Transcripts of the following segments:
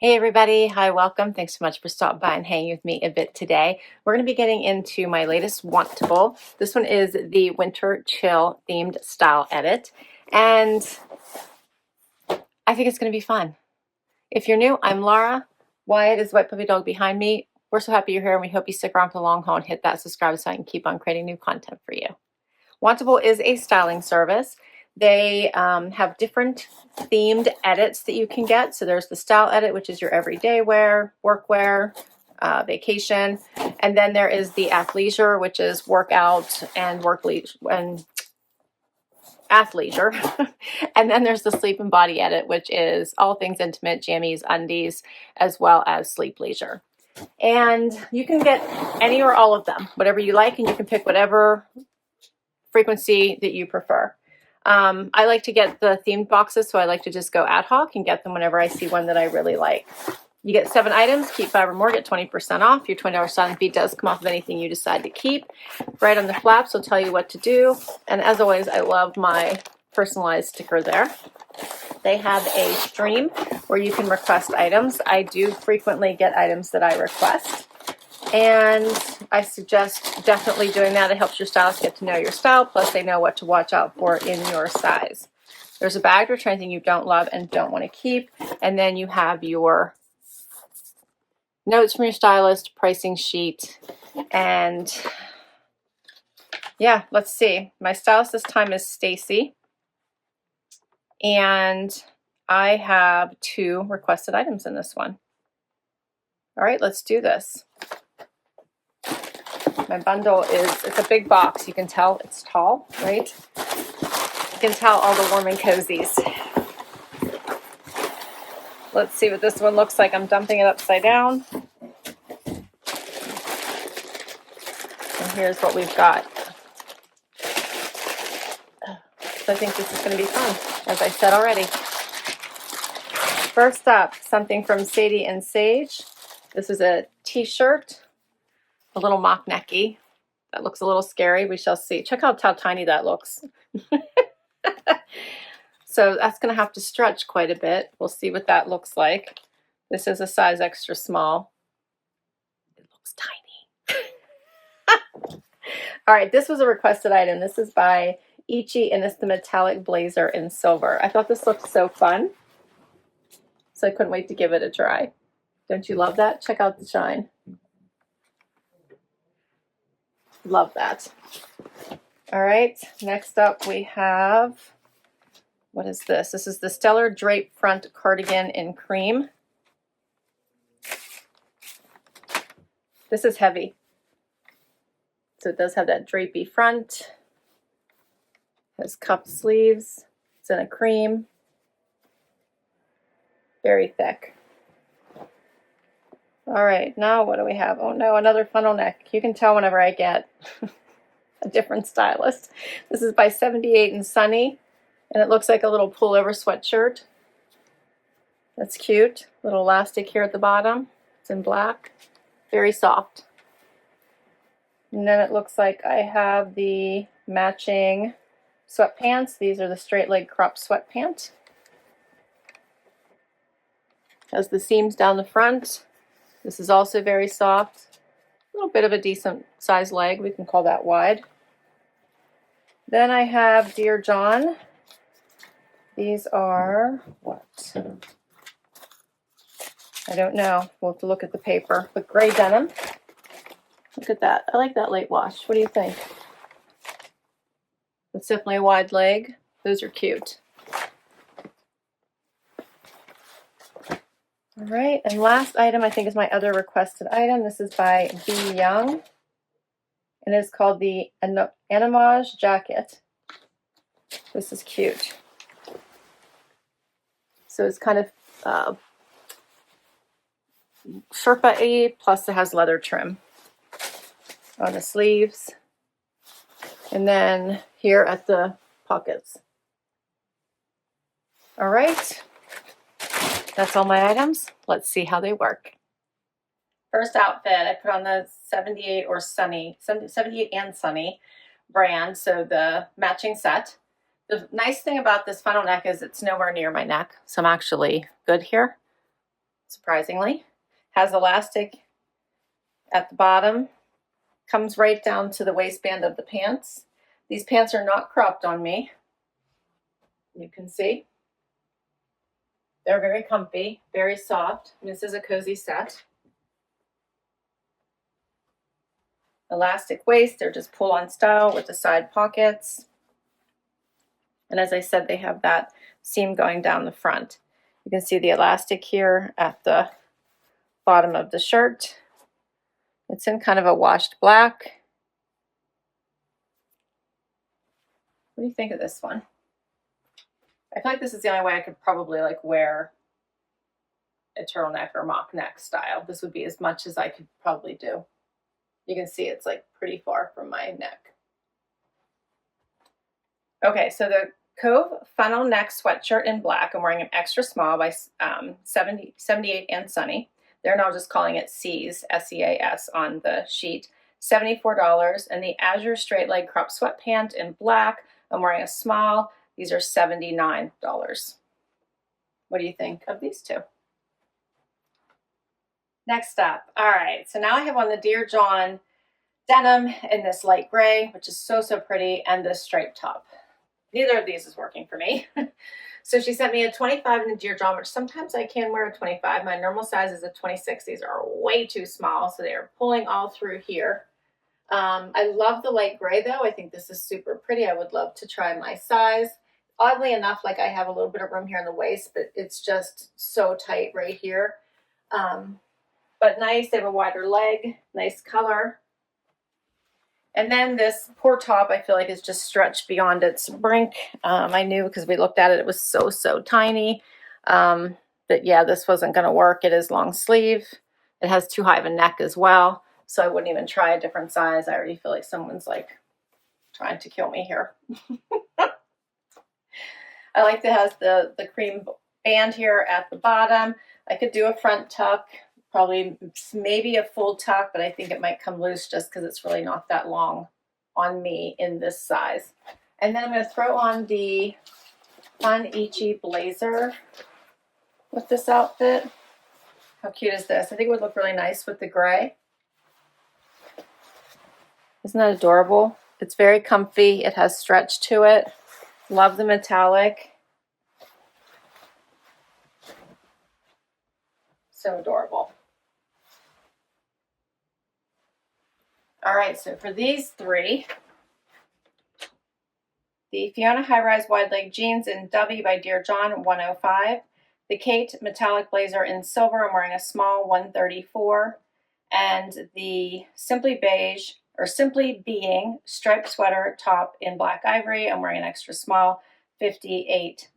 Hey everybody, hi, welcome. Thanks so much for stopping by and hanging with me a bit today. We're going to be getting into my latest Wantable. This one is the Winter Chill themed style edit, and I think it's going to be fun. If you're new, I'm Laura. Wyatt is the white puppy dog behind me. We're so happy you're here, and we hope you stick around for the long haul and hit that subscribe so I can keep on creating new content for you. Wantable is a styling service. They have different themed edits that you can get. So there's the style edit, which is your everyday wear, work wear, vacation. And then there is the athleisure, which is workout and athleisure. And then there's the sleep and body edit, which is all things intimate, jammies, undies, as well as sleep leisure. And you can get any or all of them, whatever you like, and you can pick whatever frequency that you prefer. I like to get the themed boxes, so I like to just go ad hoc and get them whenever I see one that I really like. You get 7 items, keep 5 or more, get 20% off. Your $20 styling fee does come off of anything you decide to keep. Right on the flaps will tell you what to do. And as always, I love my personalized sticker there. They have a stream where you can request items. I do frequently get items that I request. And I suggest definitely doing that. It helps your stylist get to know your style, plus they know what to watch out for in your size. There's a bag to return anything you don't love and don't want to keep. And then you have your notes from your stylist, pricing sheet, and yeah, let's see. My stylist this time is Stacy. And I have 2 requested items in this one. All right, let's do this. My bundle it's a big box. You can tell it's tall, right? You can tell all the warm and cozies. Let's see what this one looks like. I'm dumping it upside down. And here's what we've got. So I think this is going to be fun, as I said already. First up, something from Sadie and Sage. This is a t-shirt. A little mock necky. That looks a little scary. We shall see. Check out how tiny that looks. So that's going to have to stretch quite a bit. We'll see what that looks like. This is a size extra small. It looks tiny. All right, this was a requested item. This is by ICHI, and it's the metallic blazer in silver. I thought this looked so fun, so I couldn't wait to give it a try. Don't you love that? Check out the shine. Love that. All right, next up we have, what is this? This is the Stellar Drape Front Cardigan in cream. This is heavy. So it does have that drapey front. It has cuffed sleeves. It's in a cream. Very thick. All right, now what do we have? Oh no, another funnel neck. You can tell whenever I get a different stylist. This is by 78 and Sunny, and it looks like a little pullover sweatshirt. That's cute. Little elastic here at the bottom. It's in black. Very soft. And then it looks like I have the matching sweatpants. These are the straight leg crop sweatpants. Has the seams down the front. This is also very soft. A little bit of a decent size leg. We can call that wide. Then I have Dear John. These are what? I don't know. We'll have to look at the paper. But gray denim. Look at that. I like that late wash. What do you think? It's definitely a wide leg. Those are cute. All right, and last item I think is my other requested item. This is by b.yound, and it's called the Anamaj Jacket. This is cute. So it's kind of Sherpa-y, plus it has leather trim on the sleeves, and then here at the pockets. All right. That's all my items. Let's see how they work. First outfit, I put on the 78 or Sunny, 78 and Sunny brand, so the matching set. The nice thing about this funnel neck is it's nowhere near my neck, so I'm actually good here. surprisingly. Has elastic at the bottom, comes right down to the waistband of the pants. These pants are not cropped on me. You can see. They're very comfy, very soft. This is a cozy set. Elastic waist, they're just pull-on style with the side pockets. And as I said, they have that seam going down the front. You can see the elastic here at the bottom of the shirt. It's in kind of a washed black. What do you think of this one? I feel like this is the only way I could probably like wear a turtleneck or mock neck style. This would be as much as I could probably do. You can see it's like pretty far from my neck. Okay, so the Cove funnel neck sweatshirt in black. I'm wearing an extra small by 78 and Sunny. They're now just calling it C's, S-E-A-S on the sheet. $74. And the Azure straight leg crop sweatpant in black. I'm wearing a small. These are $79. What do you think of these two? Next up, all right, so now I have on the Dear John denim in this light gray, which is so pretty, and this striped top. Neither of these is working for me. So she sent me a 25 in the Dear John, which sometimes I can wear a 25. My normal size is a 26. These are way too small, so they are pulling all through here. I love the light gray though. I think this is super pretty. I would love to try my size. Oddly enough, like I have a little bit of room here in the waist, but it's just so tight right here. But nice, they have a wider leg, nice color. And then this poor top, I feel like is just stretched beyond its brink. I knew because we looked at it, it was so tiny. But yeah, this wasn't gonna work. It is long sleeve. It has too high of a neck as well. So I wouldn't even try a different size. I already feel like someone's like trying to kill me here. I like that it has the cream band here at the bottom. I could do a front tuck, probably maybe a full tuck, but I think it might come loose just because it's really not that long on me in this size. And then I'm going to throw on the fun ICHI blazer with this outfit. How cute is this? I think it would look really nice with the gray. Isn't that adorable? It's very comfy. It has stretch to it. Love the metallic. So adorable. All right, so for these three, the Fiona high-rise wide leg jeans in W by Dear John, 105. The Kate metallic blazer in silver, I'm wearing a small, 134. And the Simply Beige, or Simply Being striped sweater top in black ivory, I'm wearing an extra small, $58.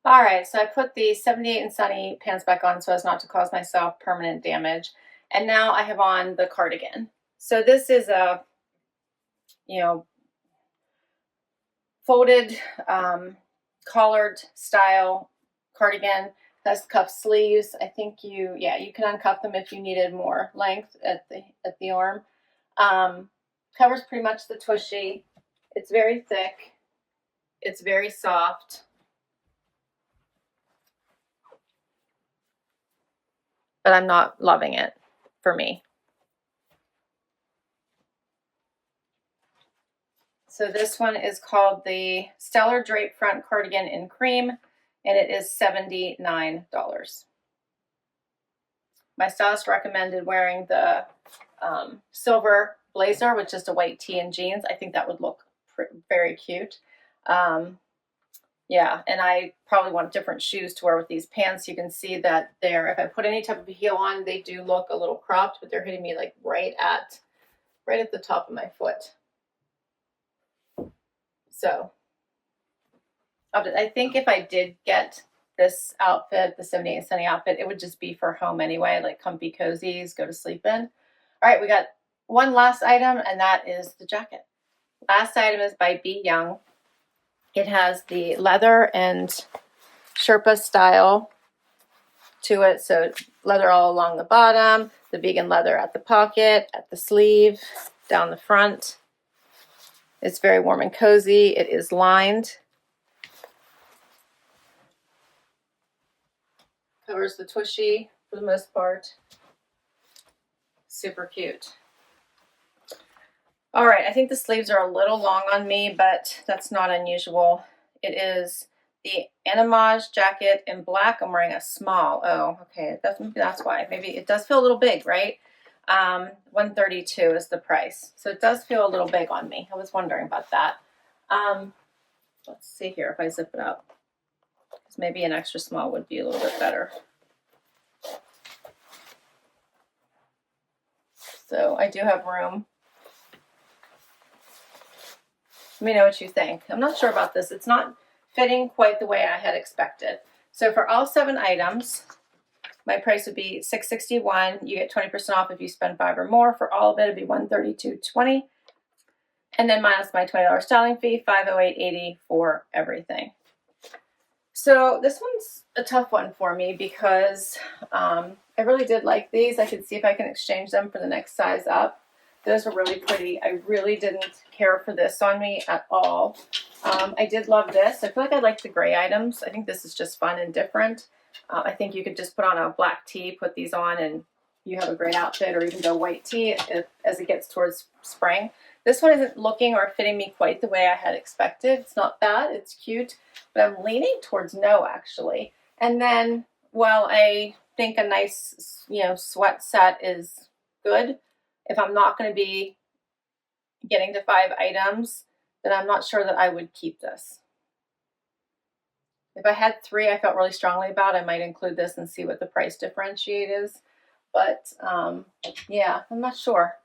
All right, so I put the 78 and Sunny pants back on so as not to cause myself permanent damage. And now I have on the cardigan. So this is a, folded collared style cardigan. Has cuff sleeves. I think you can uncuff them if you needed more length at the arm. Covers pretty much the tushy. It's very thick. It's very soft. But I'm not loving it for me. So this one is called the Stellar Drape Front Cardigan in Cream, and it is $79. My stylist recommended wearing the silver blazer with just a white tee and jeans. I think that would look very cute. Yeah, and I probably want different shoes to wear with these pants. You can see that if I put any type of heel on, they do look a little cropped, but they're hitting me like right at the top of my foot. So I think if I did get this outfit, the 78 and Sunny outfit, it would just be for home anyway, like comfy cozies, go to sleep in. All right, we got one last item, and that is the jacket. Last item is by b.yound. It has the leather and Sherpa style to it. So leather all along the bottom, the vegan leather at the pocket, at the sleeve, down the front. It's very warm and cozy. It is lined. Covers the tushy for the most part. Super cute. All right, I think the sleeves are a little long on me, but that's not unusual. It is the Anamaj Jacket in black. I'm wearing a small. Oh, okay, that's why. Maybe it does feel a little big, right? $132 is the price. So it does feel a little big on me. I was wondering about that. Let's see here if I zip it up. Because maybe an extra small would be a little bit better. So I do have room. Let me know what you think. I'm not sure about this. It's not fitting quite the way I had expected. So for all 7 items, my price would be $661. You get 20% off if you spend $5 or more. For all of it, it'd be $132.20. And then minus my $20 styling fee, $508.80 for everything. So this one's a tough one for me because I really did like these. I could see if I can exchange them for the next size up. Those are really pretty. I really didn't care for this on me at all. I did love this. I feel like I like the gray items. I think this is just fun and different. I think you could just put on a black tee, put these on, and you have a great outfit, or even go white tee as it gets towards spring. This one isn't looking or fitting me quite the way I had expected. It's not bad. It's cute, but I'm leaning towards no, actually. And then, while I think a nice, sweat set is good, if I'm not going to be getting to 5 items, then I'm not sure that I would keep this. If I had 3 I felt really strongly about, I might include this and see what the price differentiate is. But yeah, I'm not sure.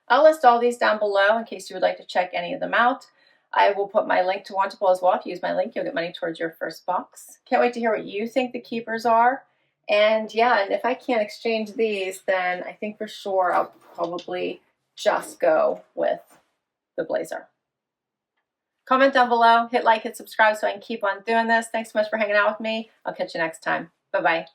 I'll list all these down below in case you would like to check any of them out. I will put my link to Wantable as well. If you use my link, you'll get money towards your first box. Can't wait to hear what you think the keepers are. And yeah, and if I can't exchange these, then I think for sure I'll probably just go with the blazer. Comment down below, hit like, hit subscribe so I can keep on doing this. Thanks so much for hanging out with me. I'll catch you next time. Bye-bye.